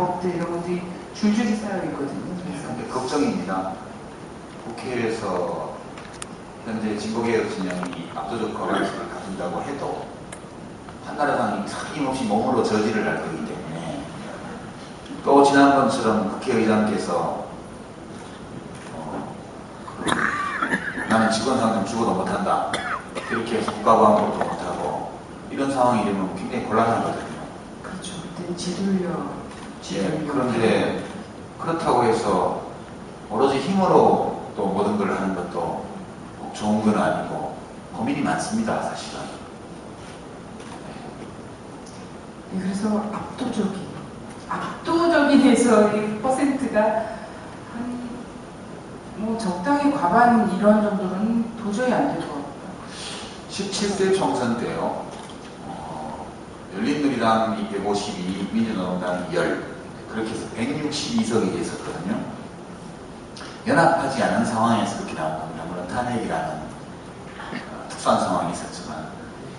야법들 이런 것들이 줄줄이 쌓여 있거든요. 네, 걱정입니다. 국회에서 현재 진보개혁 진영이 압도적 과반수를 가진다고 해도 한나라당이 사김없이 몸으로 저지를 할 거기 때문에 또 지난번처럼 국회의장께서 나는 직권상정 죽어도 못한다 이렇게 해서 국가보안법도 못하고 이런 상황이 되면 굉장히 곤란하거든요. 그렇죠. 그때 지돌려. 예, 그런데 그렇다고 해서 오로지 힘으로 또 모든 걸 하는 것도 꼭 좋은 건 아니고 고민이 많습니다, 사실은. 네, 그래서 압도적인에서 이 퍼센트가 한 뭐 적당히 과반 이런 정도는 도저히 안 될 것 같아요. 17대 총선 때요. 열린우리당이 152, 민주노동당이 10, 그렇게 해서 162석이 있었거든요. 연합하지 않은 상황에서 그렇게 나온 겁니다. 물론 탄핵이라는 특수한 상황이 있었지만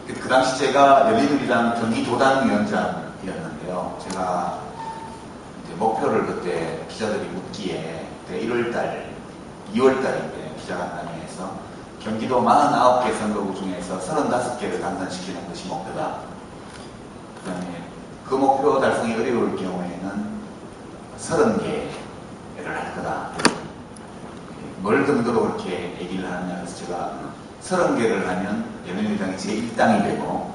그 당시 제가 열린우리당 경기도당위원장이었는데요. 제가 이제 목표를 그때 기자들이 묻기에 1월달, 2월달인데 기자간담회에서 경기도 49개 선거구 중에서 35개를 당선시키는 것이 목표다. 그 다음에 그 목표 달성이 어려울 경우에는 30개를 할 거다. 뭘 근거로 그렇게 얘기를 하느냐 해서 제가 30개를 하면 열린우리당이 제1당이 되고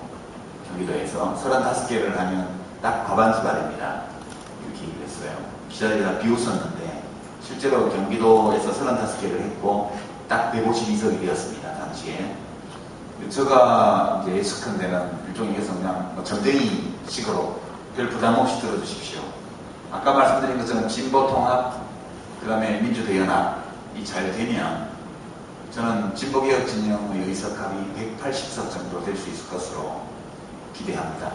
경기도에서 35개를 하면 딱 과반수가 됩니다. 이렇게 얘기를 했어요. 기자들이 다 비웃었는데 실제로 경기도에서 35개를 했고 딱 152석이 되었습니다. 당시에. 제가 이제 예측한 데는 일종의 그냥 전쟁이 식으로 별 부담 없이 들어주십시오. 아까 말씀드린 것처럼 진보통합, 그 다음에 민주대연합이 잘 되면 저는 진보개혁 진영의 의석합이 180석 정도 될 수 있을 것으로 기대합니다.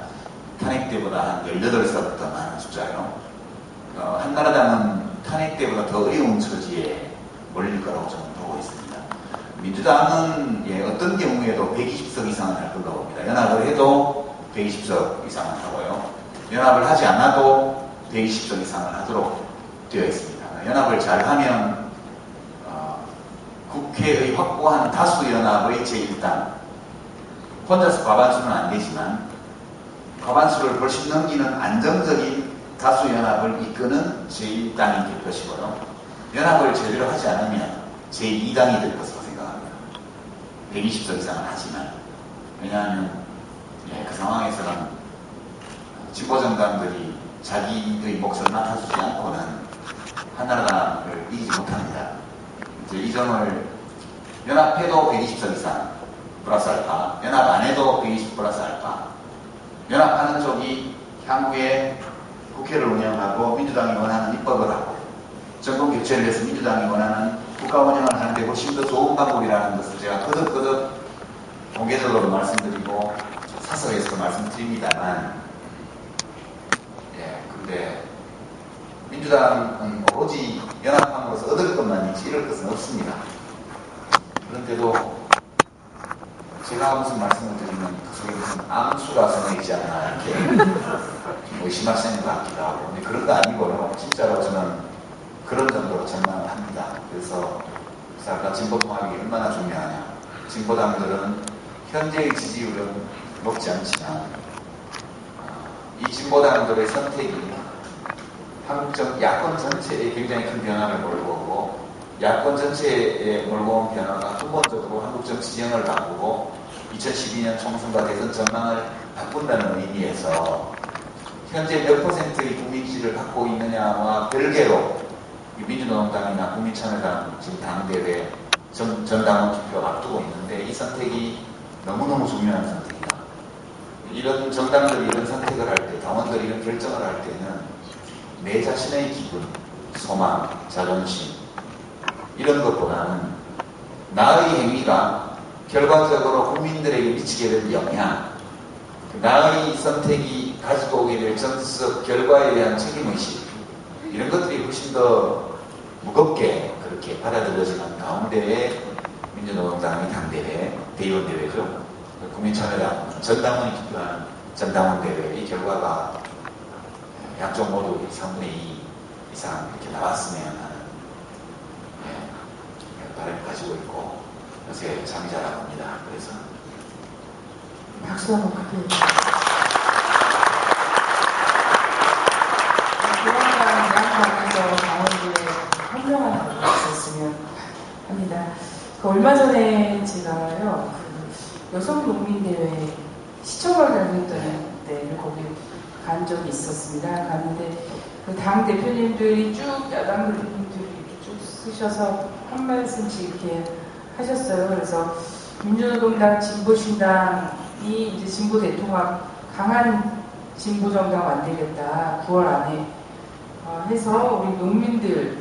탄핵 때보다 한 18석부터 많은 숫자요. 한나라당은 탄핵 때보다 더 어려운 처지에 몰릴 거라고 저는 보고 있습니다. 민주당은 어떤 경우에도 120석 이상은 할 걸로 봅니다. 연합을 해도 120석 이상은 하고요. 연합을 하지 않아도 120석 이상을 하도록 되어 있습니다. 연합을 잘하면 국회의 확고한 다수연합의 제1당, 혼자서 과반수는 안 되지만 과반수를 훨씬 넘기는 안정적인 다수연합을 이끄는 제1당이 될 것이고요. 연합을 제대로 하지 않으면 제2당이 될 것으로 생각합니다. 120석 이상은 하지만. 왜냐하면 그 상황에서는 진보정당들이 자기의 몫을 맡아주지 않고는 한나라당을 이기지 못합니다. 이제 이 점을 연합해도 120석 이상 플러스 알파, 연합 안 해도 120 플러스 알파, 연합하는 쪽이 향후에 국회를 운영하고 민주당이 원하는 입법을 하고 정권 교체를 해서 민주당이 원하는 국가 운영을 하는데 훨씬 더 좋은 방법이라는 것을 제가 거듭거듭 공개적으로 말씀드리고 사석에서도 말씀드립니다만, 근데 민주당은 오로지 연합함으로써 얻을 것만 있지 잃을 것은 없습니다. 그런데도 제가 무슨 말씀을 드리면 그 속에 무슨 암수가 숨어있지 않나 이렇게 의심하시는 것 같기도 하고, 근데 그런 거 아니고요. 진짜로 저는 그런 정도로 전망을 합니다. 그래서 아까 진보통합이 얼마나 중요하냐. 진보당들은 현재의 지지율은 높지 않지만 이 진보당들의 선택이 한국적 야권 전체에 굉장히 큰 변화를 몰고 오고, 야권 전체에 몰고 온 변화가 근본적으로 한국적 지형을 바꾸고 2012년 총선과 대선 전망을 바꾼다는 의미에서 현재 몇 퍼센트의 국민 지지를 갖고 있느냐와 별개로 민주노동당이나 국민참여당 지금 당대회 전당원 투표 앞두고 있는데, 이 선택이 너무너무 중요한 선택이다. 이런 정당들이 이런 선택을 할 때, 당원들이 이런 결정을 할 때는 내 자신의 기분, 소망, 자존심 이런 것보다는 나의 행위가 결과적으로 국민들에게 미치게 될 영향, 나의 선택이 가지고 오게 될 정치적 결과에 대한 책임의식, 이런 것들이 훨씬 더 무겁게 그렇게 받아들여지는 가운데에 민주노동당의 당대회, 대의원대회죠. 국민참여당, 전당원이 투표한 전당원대회, 이 결과가 양쪽 모두 3분의 2 이상 이렇게 나왔으면 하는 바람을 가지고 있고 요새 잠이 잘 안 옵니다. 그래서 박수 한번 크게. 조만간 강원도에 현명한 나라가 있었으면 합니다. 얼마 전에 제가요, 그 여성 농민대회 시청을 다녔던 때를 거기 간 적이 있었습니다. 갔는데 그 당 대표님들이 쭉 야당 대표님들이 이렇게 쭉 쓰셔서 한 말씀씩 이렇게 하셨어요. 그래서 민주노동당 진보신당이 이제 진보 대통합 강한 진보 정당 만들겠다. 9월 안에 해서 우리 농민들이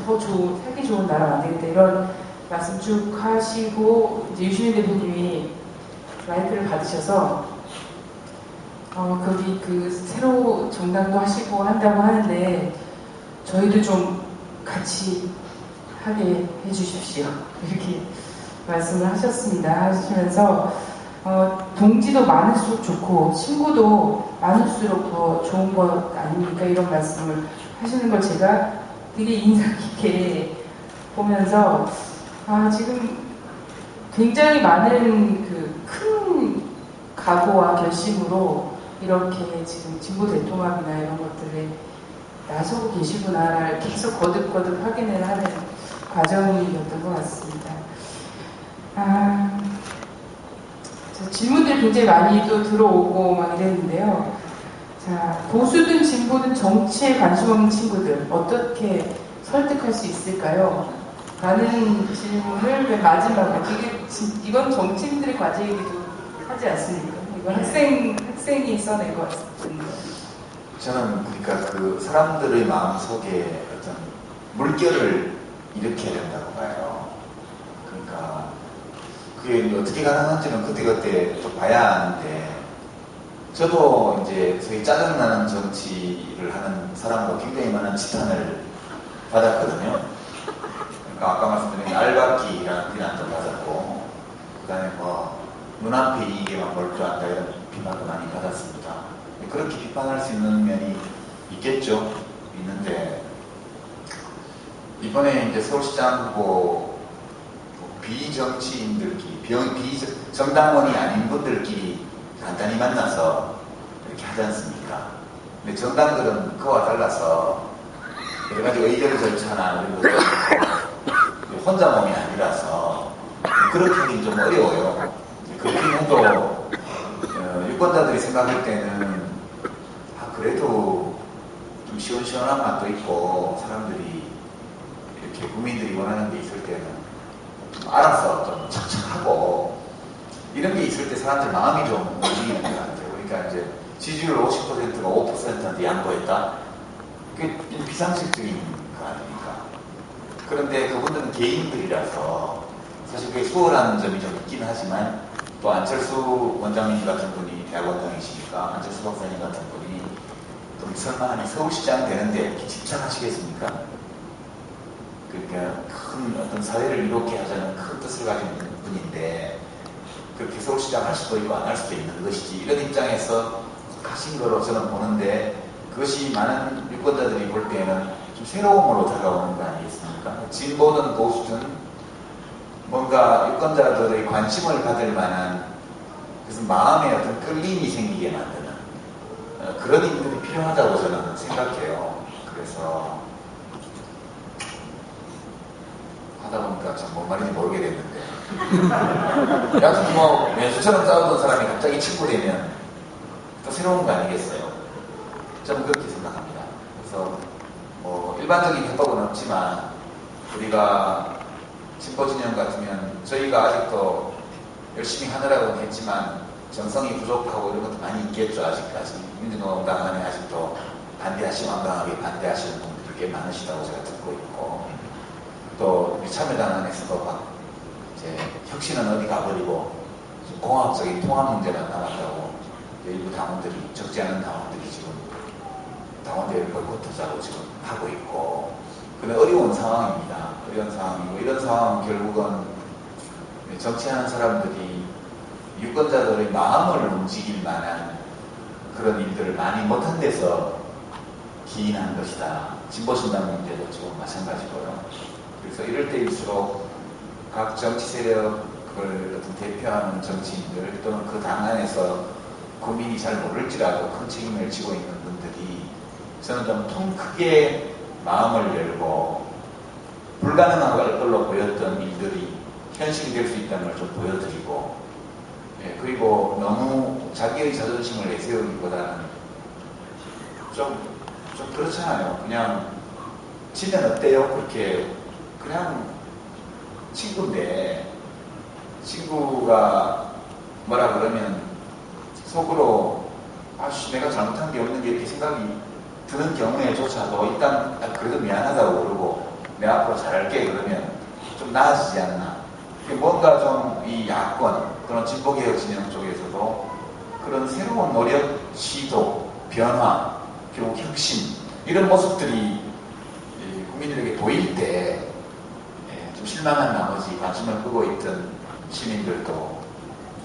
더 좋은 살기 좋은 나라 만들겠다 이런 말씀 쭉 하시고 이제 유시민 대표님이 마이크를 받으셔서 거기 그 새로 정당도 하시고 한다고 하는데 저희도 좀 같이 하게 해주십시오 이렇게 말씀을 하셨습니다. 하시면서 동지도 많을수록 좋고 친구도 많을수록 더 좋은 것 아닙니까? 이런 말씀을 하시는 걸 제가 되게 인상 깊게 보면서 지금 굉장히 많은 그 큰 각오와 결심으로 이렇게 지금 진보 대통합이나 이런 것들에 나서고 계시구나를 계속 거듭거듭 확인을 하는 과정이었던 것 같습니다. 질문들이 굉장히 많이 또 들어오고 막 이랬는데요. 자, 보수든 진보든 정치에 관심 없는 친구들 어떻게 설득할 수 있을까요? 라는 질문을 맨 마지막으로 이건 정치인들의 과제이기도 하지 않습니까? 이건 학생이 써낸 것 같습니다. 저는 그러니까 그 사람들의 마음속에 어떤 물결을 일으켜야 된다고 봐요. 그러니까 그게 어떻게 가능한지는 그때그때 또 봐야 하는데 저도 이제 소위 짜증나는 정치를 하는 사람으로 굉장히 많은 지탄을 받았거든요. 그러니까 아까 말씀드린 알박기라는 비난도 받았고 그 다음에 눈앞에 이익에만 몰두한다 이런 비판도 많이 받았습니다. 그렇게 비판할 수 있는 면이 있겠죠. 있는데 이번에 이제 서울시장 후보 비정치인들끼리 정당원이 아닌 분들끼리 간단히 만나서 이렇게 하지 않습니까? 근데 정당들은 그와 달라서 여러 가지 의견 절차나 이런 것들 혼자 몸이 아니라서 그렇게 하긴 좀 어려워요. 그렇긴 해도 유권자들이 생각할 때는 그래도 좀 시원시원한 맛도 있고 사람들이 이렇게 국민들이 원하는 게 있을 때는 좀 알아서 좀 착착하고 이런 게 있을 때 사람들 마음이 좀 움직이는 것 같아요. 그러니까 이제 지지율 50%가 5%한테 양보했다? 그게 비상식적인 거 아닙니까? 그런데 그분들은 개인들이라서 사실 그게 수월한 점이 좀 있긴 하지만 또 안철수 원장님 같은 분이 대학 원장이시니까 안철수 박사님 같은 분이 또 설마 서울시장 되는데 이렇게 집착하시겠습니까? 그러니까 큰 어떤 사회를 이롭게 하자는 큰 뜻을 가진 분인데 그렇게 서울시장 할 수도 있고 안 할 수도 있는 것이지 이런 입장에서 하신 거로 저는 보는데 그것이 많은 유권자들이 볼 때는 좀 새로움으로 다가오는 거 아니겠습니까? 진보든 보수든 뭔가 유권자들의 관심을 받을 만한 그래서 마음에 어떤 끌림이 생기게 만드는 그런 인물이 필요하다고 저는 생각해요. 그래서 하다 보니까 참 뭔 말인지 모르게 됐는데 여하튼 왼수처럼 싸우던 사람이 갑자기 친구 되면 또 새로운 거 아니겠어요? 저는 그렇게 생각합니다. 그래서 일반적인 해법은 없지만 우리가 진보진영 같으면 저희가 아직도 열심히 하느라고 했지만 정성이 부족하고 이런 것도 많이 있겠죠. 아직까지 민주노동당 안에 아직도 완강하게 반대하시는 분들이 꽤 많으시다고 제가 듣고 있고 또 우리 참여당 안에서도 막 이제 혁신은 어디 가버리고 공학적인 통합 문제만 남았다고 일부 당원들이 적지 않은 당원들이 지금 당원대회를 보이콧하자고 지금 하고 있고 그런 어려운 상황입니다. 어려운 상황이고 이런 상황은 결국은 정치하는 사람들이 유권자들의 마음을 움직일 만한 그런 일들을 많이 못한 데서 기인한 것이다. 진보신당 문제도 지금 마찬가지고요. 그래서 이럴 때일수록 각 정치 세력을 어떤 대표하는 정치인들 또는 그 당 안에서 국민이 잘 모를지라도 큰 책임을 지고 있는 분들이 저는 좀 통 크게 마음을 열고 불가능한 걸로 보였던 일들이 현실이 될 수 있다는 걸 좀 보여드리고, 예, 그리고 너무 자기의 자존심을 내세우기보다는 좀 그렇잖아요. 그냥 지면 어때요? 그렇게 그냥 친구인데 친구가 뭐라 그러면 속으로 아씨 내가 잘못한 게 없는 게 이렇게 생각이 드는 경우에조차도 일단 그래도 미안하다고 그러고 내 앞으로 잘할게 그러면 좀 나아지지 않나. 뭔가 좀 이 야권 그런 진보개혁 진영 쪽에서도 그런 새로운 노력, 시도, 변화, 결국 혁신 이런 모습들이 국민들에게 보일 때 좀 실망한 나머지 관심을 끄고 있던 시민들도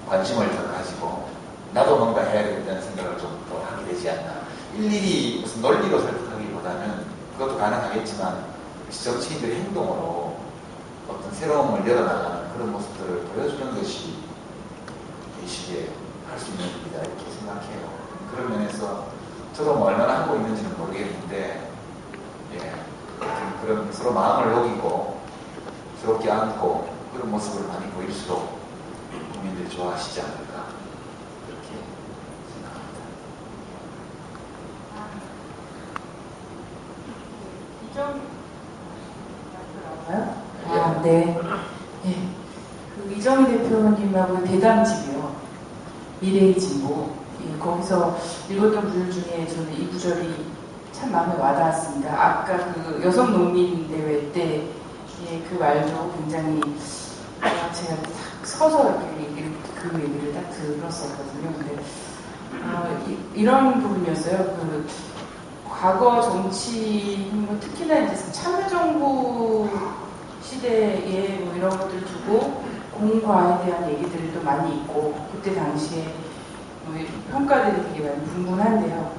관심을 더 가지고 나도 뭔가 해야 되겠다는 생각을 좀 더 하게 되지 않나. 일일이 무슨 논리로 설득하기보다는 그것도 가능하겠지만 정치인들의 행동으로 어떤 새로움을 열어나가는 그런 모습들을 보여주는 것이 이 시기에 할 수 있는 일이다 이렇게 생각해요. 그런 면에서 저도 뭐 얼마나 하고 있는지는 모르겠는데, 예, 그런 서로 마음을 녹이고 서로 껴안고 그런 모습을 많이 보일수록 국민들이 좋아하시지 않을까 그렇게 생각합니다. 네. 예. 그 이정희 대표님하고 대담집이요. 미래의 진보. 예, 거기서 읽었던 구절 중에 저는 이 구절이 참 마음에 와닿았습니다. 아까 그 여성 농민 대회 때 그 말도 굉장히 제가 딱 서서 그 얘기를 딱 들었었거든요. 근데 이런 부분이었어요. 그 과거 정치, 특히나 이제 참여정부 시대에 뭐 이런 것들 두고 공과에 대한 얘기들도 많이 있고 그때 당시에 뭐 평가들이 되게 많이 분분한데요.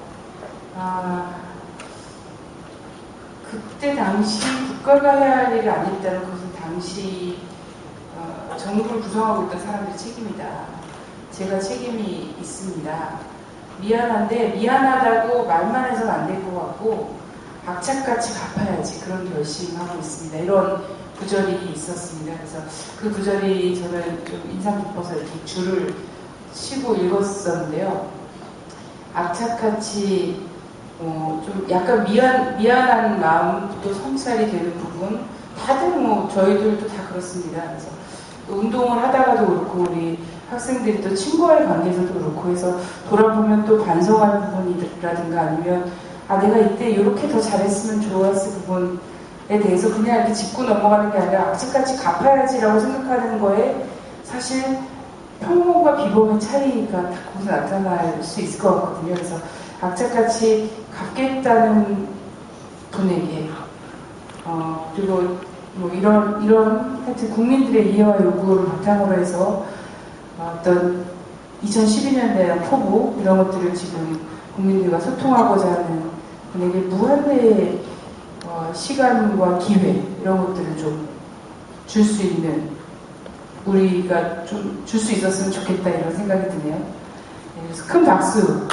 그때 당시 국가가 해야 할 일을 안 했다는 것은 당시 정부를 구성하고 있던 사람들의 책임이다. 제가 책임이 있습니다. 미안한데 미안하다고 말만 해서는 안 될 것 같고 악착같이 갚아야지 그런 결심하고 있습니다. 이런 구절이 있었습니다. 그래서 그 구절이 저는 좀 인상 깊어서 이렇게 줄을 치고 읽었었는데요. 악착같이 좀 약간 미안한 마음도 성찰이 되는 부분, 다들 뭐 저희들도 다 그렇습니다. 그래서 운동을 하다가도 그렇고 우리 학생들이 또 친구와의 관계에서도 그렇고 해서 돌아보면 또 반성할 부분이라든가 아니면 내가 이때 이렇게 더 잘했으면 좋았을 부분에 대해서 그냥 이렇게 짚고 넘어가는 게 아니라 악착같이 갚아야지라고 생각하는 거에 사실 평범과 비범의 차이가 거기서 나타날 수 있을 것 같거든요. 그래서 악착같이 갚겠다는 분에게 그리고 뭐 이런 하여튼 국민들의 이해와 요구를 바탕으로 해서 어떤 2012년대 포부 이런 것들을 지금 국민들과 소통하고자 하는 분에게 무한대의 시간과 기회 이런 것들을 좀 줄 수 있는 우리가 좀 줄 수 있었으면 좋겠다 이런 생각이 드네요. 그래서 큰 박수